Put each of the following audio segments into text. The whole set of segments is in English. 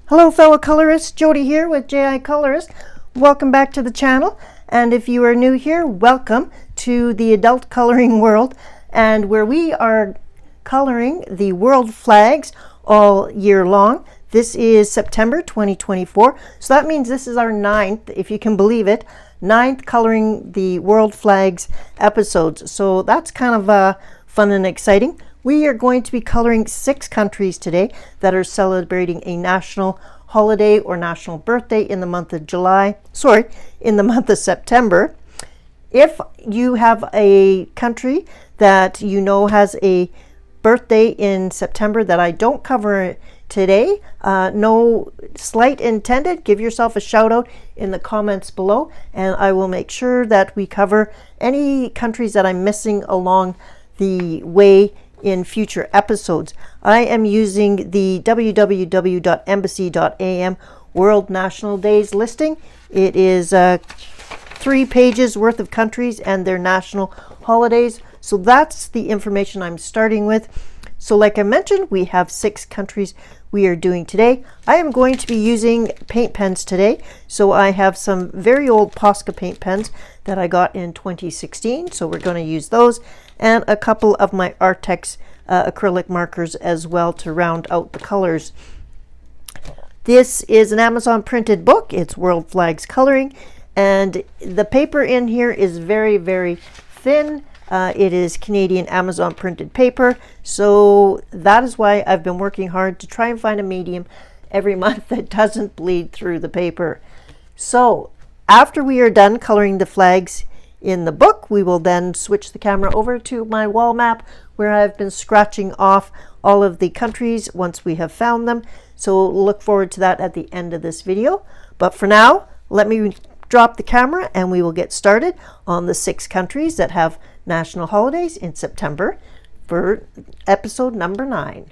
Hello fellow colorists, Jody here with JI Colorist. Welcome back to the channel, and if you are new here, welcome to the adult coloring world, and where we are coloring the world flags all year long. This is September 2024, so that means this is our ninth, if you can believe it, ninth coloring the world flags episodes. So that's kind of fun and exciting. We are going to be coloring 6 countries today that are celebrating a national holiday or national birthday in the month of in the month of September. If you have a country that you know has a birthday in September that I don't cover today, no slight intended, give yourself a shout out in the comments below, and I will make sure that we cover any countries that I'm missing along the way in future episodes. I am using the www.embassy.am World National Days listing. It is 3 pages worth of countries and their national holidays. So that's the information I'm starting with. So like I mentioned, we have 6 countries we are doing today. I am going to be using paint pens today. So I have some very old Posca Paint pens that I got in 2016. So we're going to use those, and a couple of my Arrtx acrylic markers as well to round out the colors. This is an Amazon printed book. It's World Flags Coloring, and the paper in here is very, very thin. It is Canadian Amazon printed paper, so that is why I've been working hard to try and find a medium every month that doesn't bleed through the paper. So after we are done coloring the flags in the book, we will then switch the camera over to my wall map where I've been scratching off all of the countries once we have found them. So look forward to that at the end of this video. But for now, let me drop the camera and we will get started on the 6 countries that have national holidays in September for episode number 9.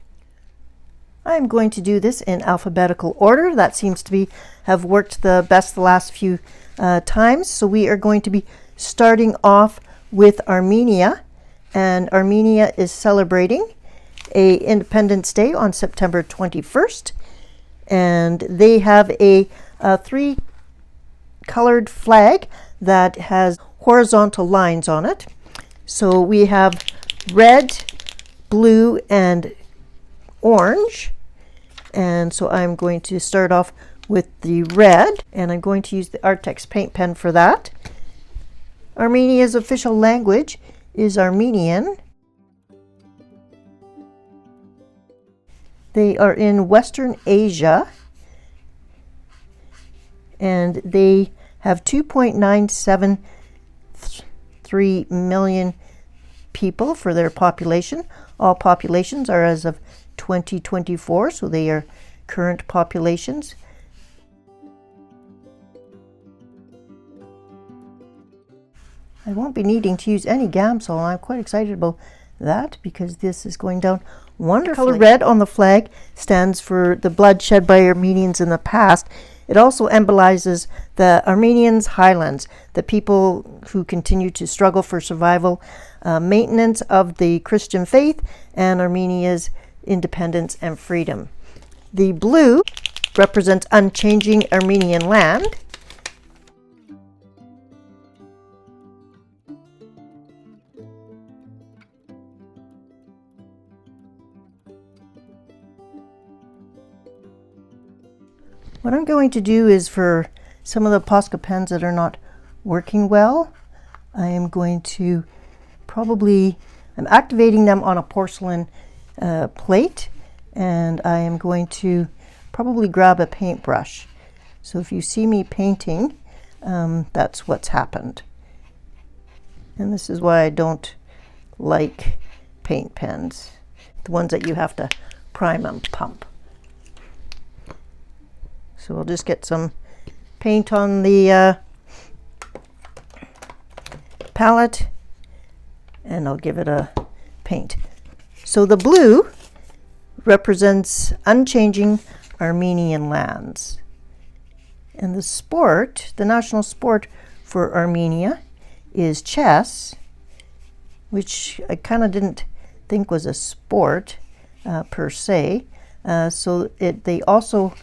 I'm going to do this in alphabetical order. That seems to have worked the best the last few times. So we are going to be starting off with Armenia, and Armenia is celebrating a Independence Day on September 21st, and they have a 3 colored flag that has horizontal lines on it. So we have red, blue, and orange, and so I'm going to start off with the red, and I'm going to use the Arrtx Paint pen for that. Armenia's official language is Armenian. They are in Western Asia, and they have 2.973 million people for their population. All populations are as of 2024, so they are current populations. I won't be needing to use any Gamsol, and I'm quite excited about that because this is going down wonderfully. The color red on the flag stands for the blood shed by Armenians in the past. It also embolizes the Armenians' highlands, the people who continue to struggle for survival, maintenance of the Christian faith, and Armenia's independence and freedom. The blue represents unchanging Armenian land. What I'm going to do is, for some of the Posca pens that are not working well, I am going to I'm activating them on a porcelain plate, and I am going to probably grab a paintbrush. So if you see me painting, that's what's happened. And this is why I don't like paint pens, the ones that you have to prime and pump. So we'll just get some paint on the palette, and I'll give it a paint. So the blue represents unchanging Armenian lands. And the national sport for Armenia is chess, which I kind of didn't think was a sport per se. So they also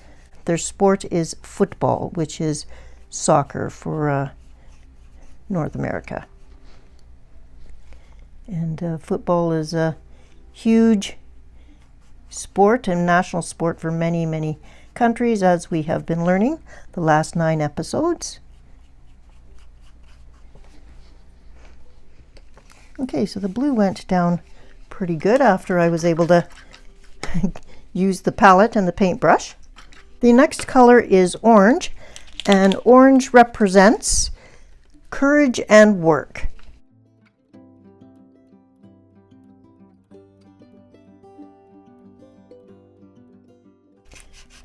their sport is football, which is soccer for North America. And football is a huge sport and national sport for many, many countries, as we have been learning the last 9 episodes. Okay, so the blue went down pretty good after I was able to use the palette and the paintbrush. The next color is orange, and orange represents courage and work.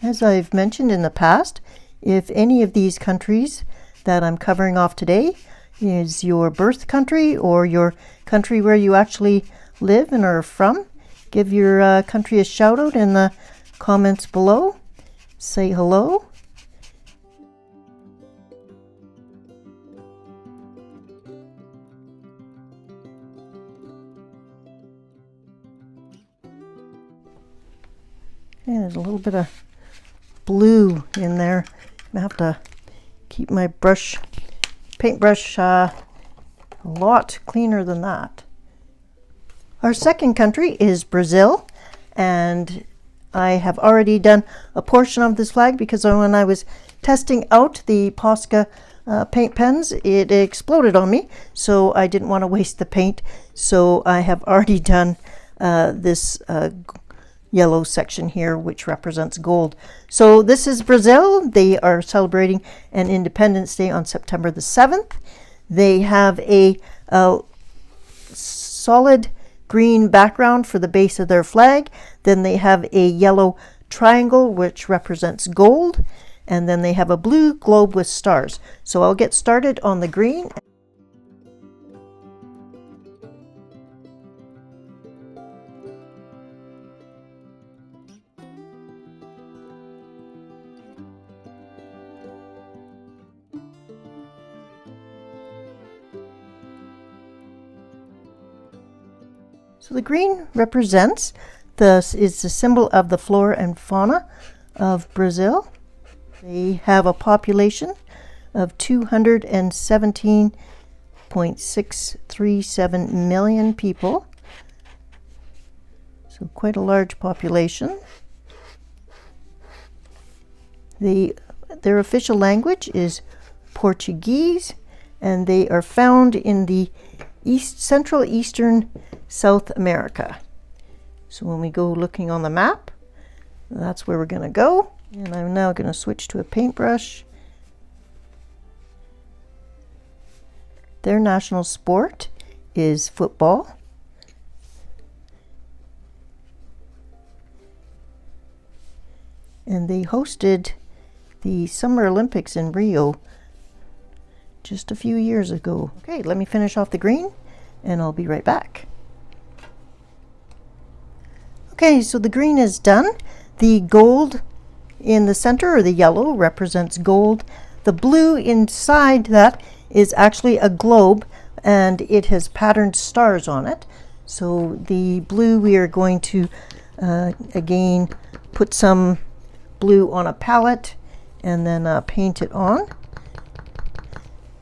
As I've mentioned in the past, if any of these countries that I'm covering off today is your birth country or your country where you actually live and are from, give your country a shout out in the comments below. Say hello. Okay, there's a little bit of blue in there. I have to keep my paintbrush a lot cleaner than that. Our second country is Brazil, and I have already done a portion of this flag because when I was testing out the Posca paint pens, it exploded on me, so I didn't want to waste the paint. So I have already done this yellow section here, which represents gold. So this is Brazil. They are celebrating an Independence Day on September the 7th. They have a solid green background for the base of their flag. Then they have a yellow triangle, which represents gold. And then they have a blue globe with stars. So I'll get started on the green. So the green represents is the symbol of the flora and fauna of Brazil. They have a population of 217.637 million people. So quite a large population. Their official language is Portuguese, and they are found in the Central Eastern South America. So when we go looking on the map, that's where we're going to go. And I'm now going to switch to a paintbrush. Their national sport is football. And they hosted the Summer Olympics in Rio just a few years ago. Okay, let me finish off the green and I'll be right back. Okay, so the green is done. The gold in the center, or the yellow, represents gold. The blue inside that is actually a globe, and it has patterned stars on it. So the blue, we are going to again put some blue on a palette and then paint it on.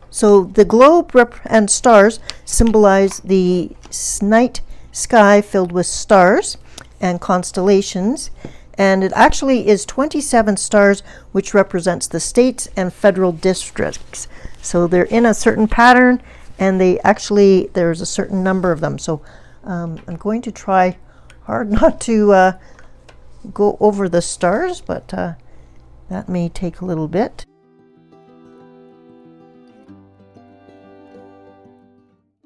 So the globe and stars symbolize the night sky filled with stars and constellations, and it actually is 27 stars, which represents the states and federal districts. So they're in a certain pattern, and there's a certain number of them. So I'm going to try hard not to go over the stars, but that may take a little bit.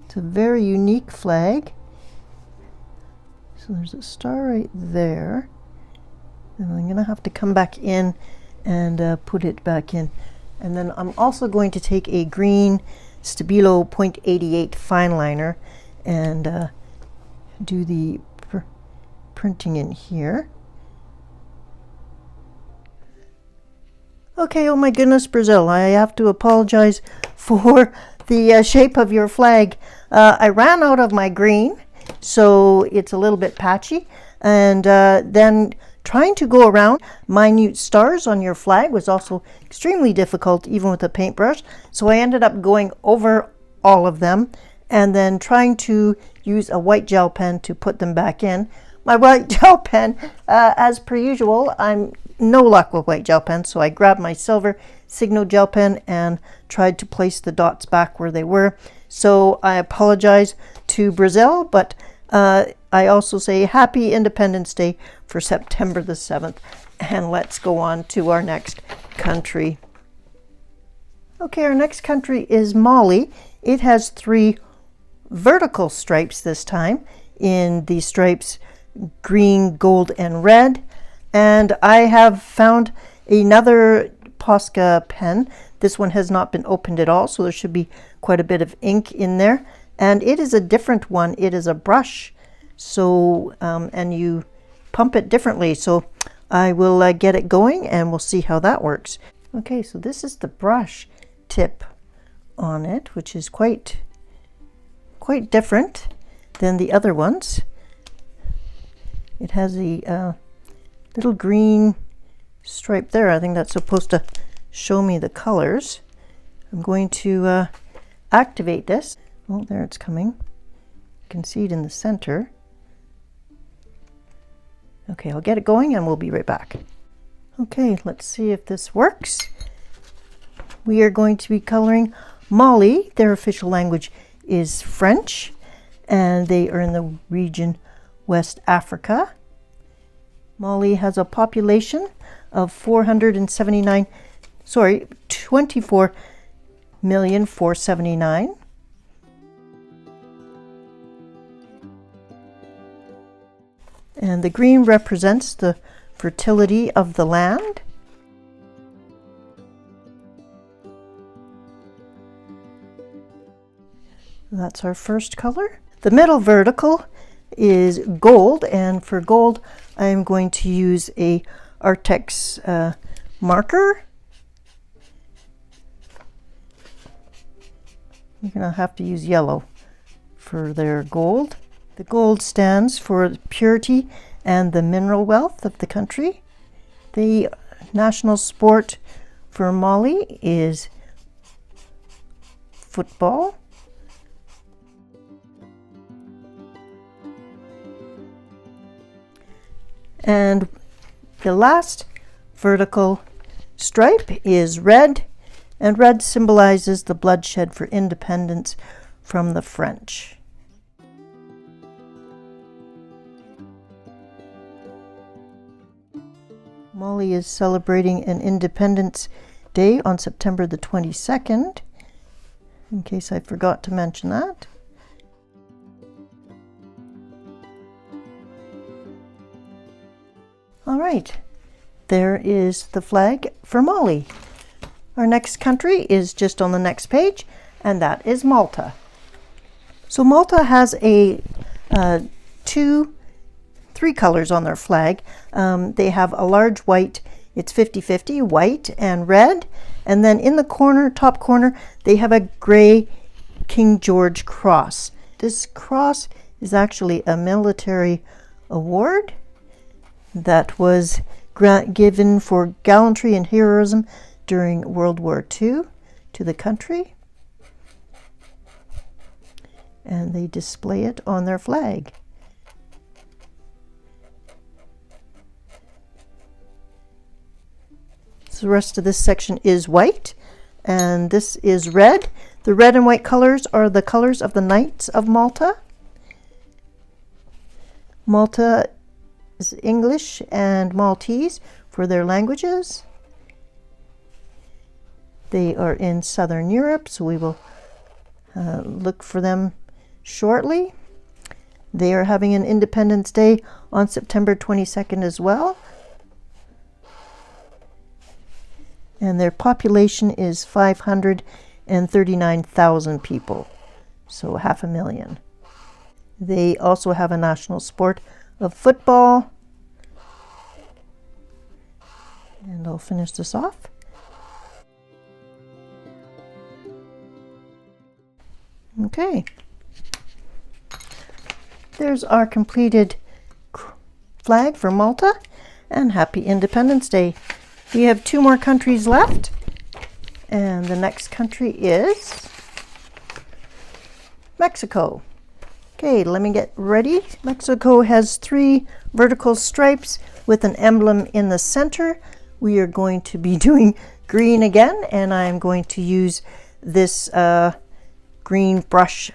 It's a very unique flag. So there's a star right there. And I'm going to have to come back in and put it back in. And then I'm also going to take a green Stabilo 0.88 fine liner and do the printing in here. Okay, oh my goodness, Brazil, I have to apologize for the shape of your flag. I ran out of my green, so it's a little bit patchy, and then Trying to go around minute stars on your flag was also extremely difficult, even with a paintbrush. So I ended up going over all of them and then trying to use a white gel pen to put them back in. My white gel pen, as per usual, I'm no luck with white gel pens, so I grabbed my silver Signo gel pen and tried to place the dots back where they were. So I apologize to Brazil, but I also say Happy Independence Day for September the 7th. And let's go on to our next country. Okay, our next country is Mali. It has 3 vertical stripes this time, in the stripes green, gold, and red. And I have found another Posca pen. This one has not been opened at all, so there should be quite a bit of ink in there. And it is a different one. It is a brush, so and you pump it differently. So I will get it going and we'll see how that works. Okay, so this is the brush tip on it, which is quite different than the other ones. It has a little green stripe there. I think that's supposed to show me the colors. I'm going to activate this. Oh, there it's coming. You can see it in the center. Okay, I'll get it going and we'll be right back. Okay, let's see if this works. We are going to be coloring Mali. Their official language is French, and they are in the region West Africa. Mali has a population of 24,479,000. And the green represents the fertility of the land. That's our first color. The middle vertical is gold, and for gold I am going to use a Arrtx marker. You're going to have to use yellow for their gold. The gold stands for purity and the mineral wealth of the country. The national sport for Mali is football. And the last vertical stripe is red, and red symbolizes the bloodshed for independence from the French. Mali is celebrating an Independence Day on September the 22nd, in case I forgot to mention that. All right, there is the flag for Mali. Our next country is just on the next page, and that is Malta. So Malta has three colors on their flag. They have a large white, it's 50-50, white and red. And then in the corner, top corner, they have a gray King George cross. This cross is actually a military award that was given for gallantry and heroism during World War II to the country. And they display it on their flag. So the rest of this section is white, and this is red. The red and white colors are the colors of the Knights of Malta. Malta is English and Maltese for their languages. They are in Southern Europe, so we will look for them shortly. They are having an Independence Day on September 22nd as well. And their population is 539,000 people, so 500,000. They also have a national sport of football. And I'll finish this off. Okay. There's our completed flag for Malta. and happy Independence Day. We have 2 more countries left, and the next country is Mexico. Okay, let me get ready. Mexico has 3 vertical stripes with an emblem in the center. We are going to be doing green again, and I'm going to use this green brush,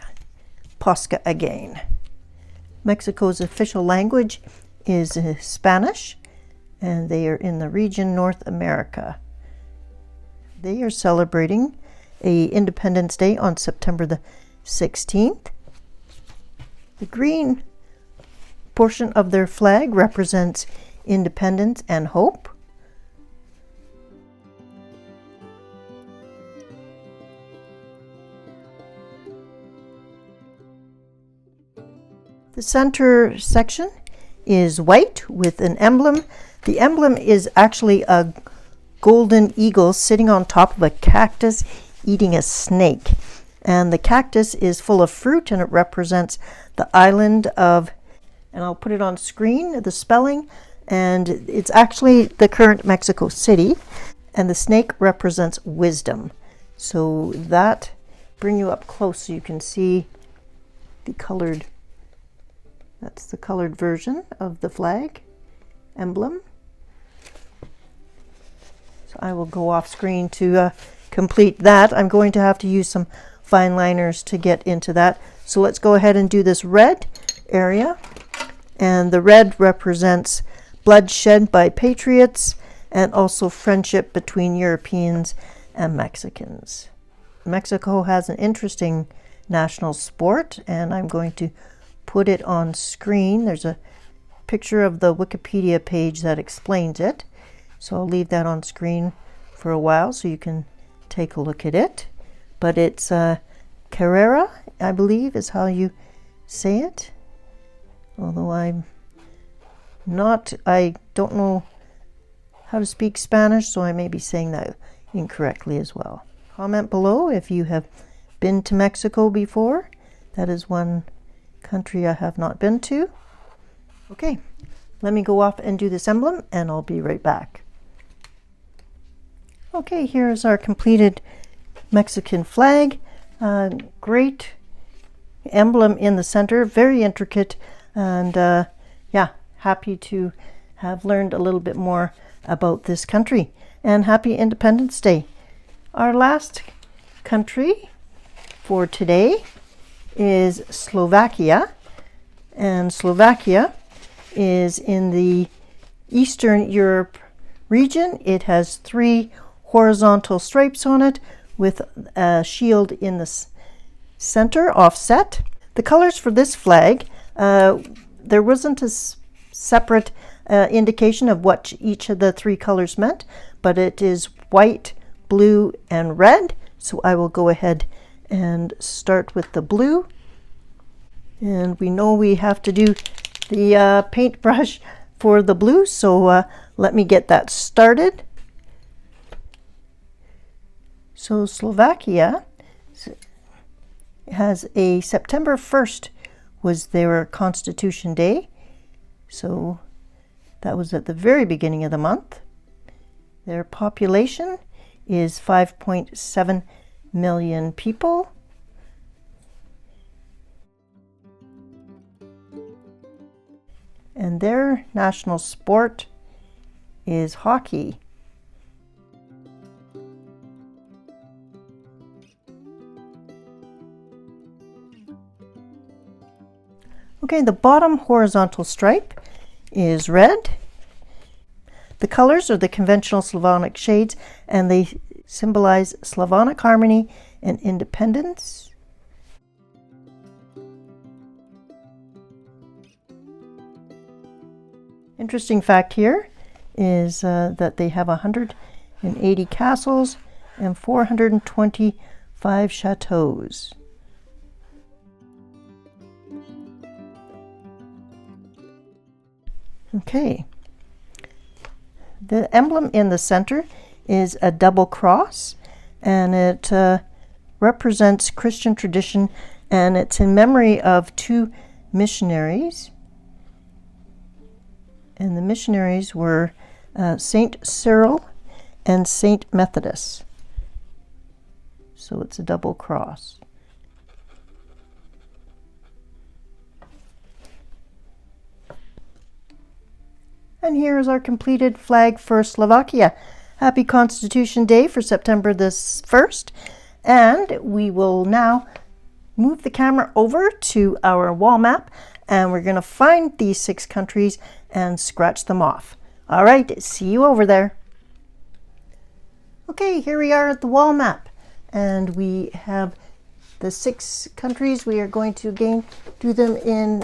Posca again. Mexico's official language is Spanish, and they are in the region North America. They are celebrating Independence Day on September the 16th. The green portion of their flag represents independence and hope. The center section is white with an emblem. The emblem is actually a golden eagle sitting on top of a cactus eating a snake. And the cactus is full of fruit, and it represents the island of, and I'll put it on screen, the spelling, and it's actually the current Mexico City, and the snake represents wisdom. So that, bring you up close so you can see the colored, that's the colored version of the flag emblem. So I will go off screen to complete that. I'm going to have to use some fine liners to get into that. So let's go ahead and do this red area. And the red represents bloodshed by patriots and also friendship between Europeans and Mexicans. Mexico has an interesting national sport, and I'm going to put it on screen. There's a picture of the Wikipedia page that explains it. So I'll leave that on screen for a while so you can take a look at it. But it's Carrera, I believe, is how you say it. Although I don't know how to speak Spanish, so I may be saying that incorrectly as well. Comment below if you have been to Mexico before. That is one country I have not been to. Okay, let me go off and do this emblem, and I'll be right back. Okay, here's our completed Mexican flag. Great emblem in the center, very intricate, and yeah, happy to have learned a little bit more about this country. And happy Independence Day. Our last country for today is Slovakia, and Slovakia is in the Eastern Europe region. It has 3 horizontal stripes on it with a shield in the center offset. The colors for this flag, there wasn't a separate indication of what each of the 3 colors meant, but it is white, blue, and red. So I will go ahead and start with the blue. And we know we have to do the paintbrush for the blue, so let me get that started. So Slovakia has a September 1st was their Constitution Day. So that was at the very beginning of the month. Their population is 5.7 million people. And their national sport is hockey. Okay, the bottom horizontal stripe is red. The colors are the conventional Slavonic shades, and they symbolize Slavonic harmony and independence. Interesting fact here is that they have 180 castles and 425 chateaus. Okay, the emblem in the center is a double cross, and it represents Christian tradition, and it's in memory of 2 missionaries. And the missionaries were Saint Cyril and Saint Methodist. So it's a double cross. And here is our completed flag for Slovakia. Happy Constitution Day for September the 1st. And we will now move the camera over to our wall map, and we're going to find these 6 countries and scratch them off. All right, see you over there. Okay, here we are at the wall map, and we have the 6 countries. We are going to again do them in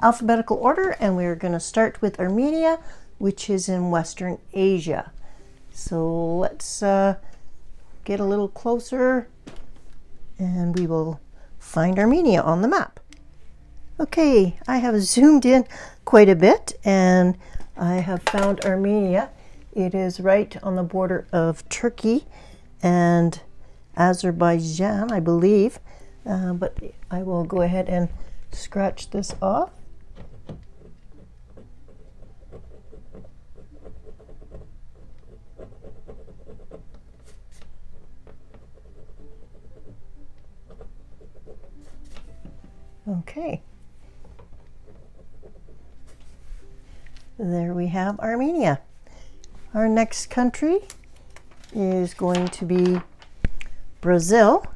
alphabetical order, and we are going to start with Armenia, which is in Western Asia. So let's get a little closer, and we will find Armenia on the map. Okay, I have zoomed in quite a bit, and I have found Armenia. It is right on the border of Turkey and Azerbaijan, I believe. But I will go ahead and scratch this off. Okay. There we have Armenia. Our next country is going to be Brazil,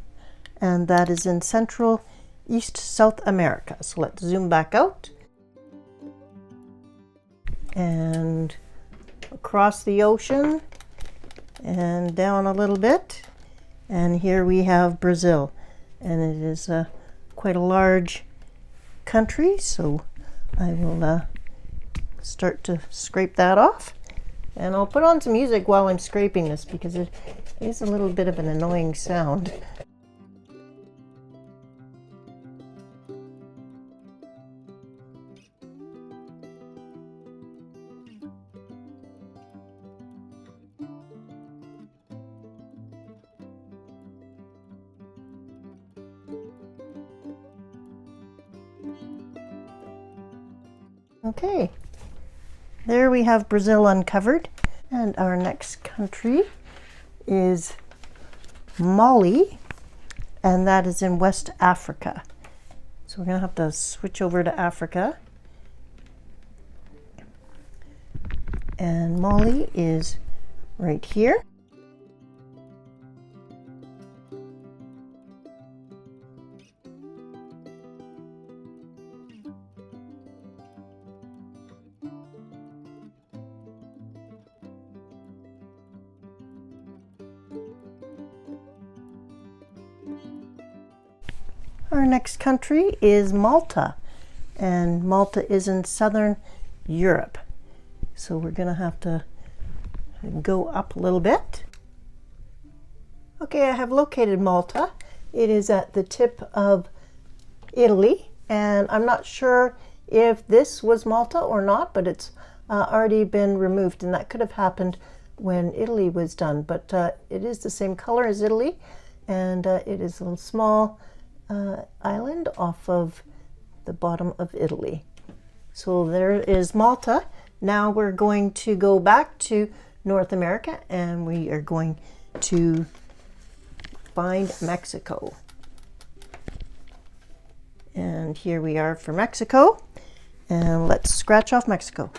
and that is in Central East South America. So let's zoom back out and across the ocean and down a little bit, and here we have Brazil, and it is quite a large country, so I will start to scrape that off, and I'll put on some music while I'm scraping this because it is a little bit of an annoying sound. Okay, there we have Brazil uncovered, and our next country is Mali, and that is in West Africa. So we're going to have to switch over to Africa. And Mali is right here. Our next country is Malta, and Malta is in Southern Europe. So we're going to have to go up a little bit. Okay, I have located Malta. It is at the tip of Italy, and I'm not sure if this was Malta or not, but it's already been removed, and that could have happened when Italy was done. But it is the same color as Italy, and it is a small island off of the bottom of Italy. So there is Malta. Now we're going to go back to North America, and we are going to find Mexico. And here we are for Mexico, and let's scratch off Mexico.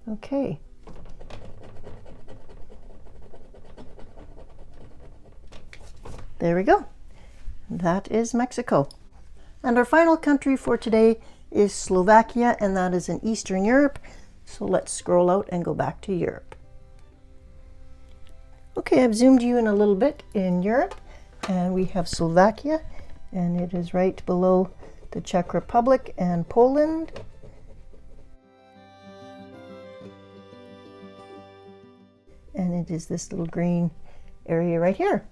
Okay. There we go. That is Mexico. And our final country for today is Slovakia, and that is in Eastern Europe. So let's scroll out and go back to Europe. Okay, I've zoomed you in a little bit in Europe, and we have Slovakia, and it is right below the Czech Republic and Poland. And it is this little green area right here.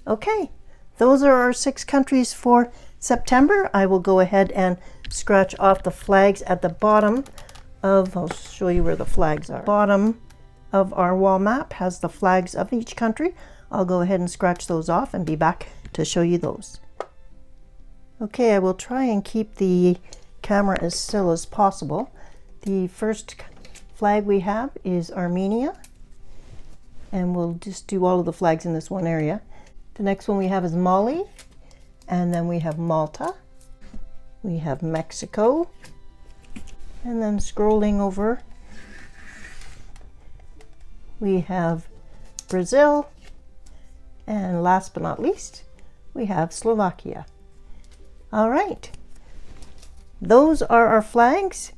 Okay, those are our 6 countries for September. I will go ahead and scratch off the flags at the bottom of, I'll show you where the flags are. Bottom of our wall map has the flags of each country. I'll go ahead and scratch those off and be back to show you those. Okay, I will try and keep the camera as still as possible. The first flag we have is Armenia, and we'll just do all of the flags in this one area. The next one we have is Mali, and then we have Malta, we have Mexico, and then scrolling over we have Brazil, and last but not least we have Slovakia. All right, those are our flags,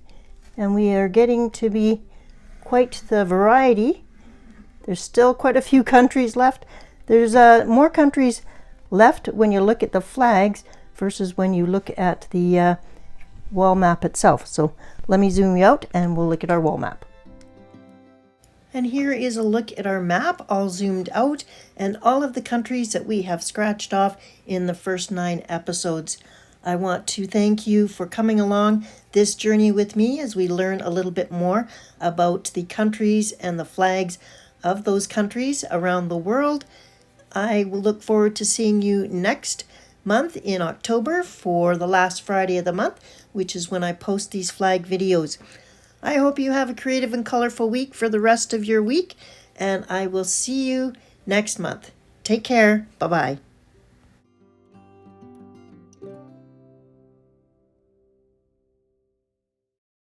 and we are getting to be quite the variety. There's still quite a few countries left. There's more countries left when you look at the flags versus when you look at the wall map itself. So let me zoom you out and we'll look at our wall map. And here is a look at our map, all zoomed out, and all of the countries that we have scratched off in the first 9 episodes. I want to thank you for coming along this journey with me as we learn a little bit more about the countries and the flags of those countries around the world. I will look forward to seeing you next month in October for the last Friday of the month, which is when I post these flag videos. I hope you have a creative and colorful week for the rest of your week, and I will see you next month. Take care. Bye-bye.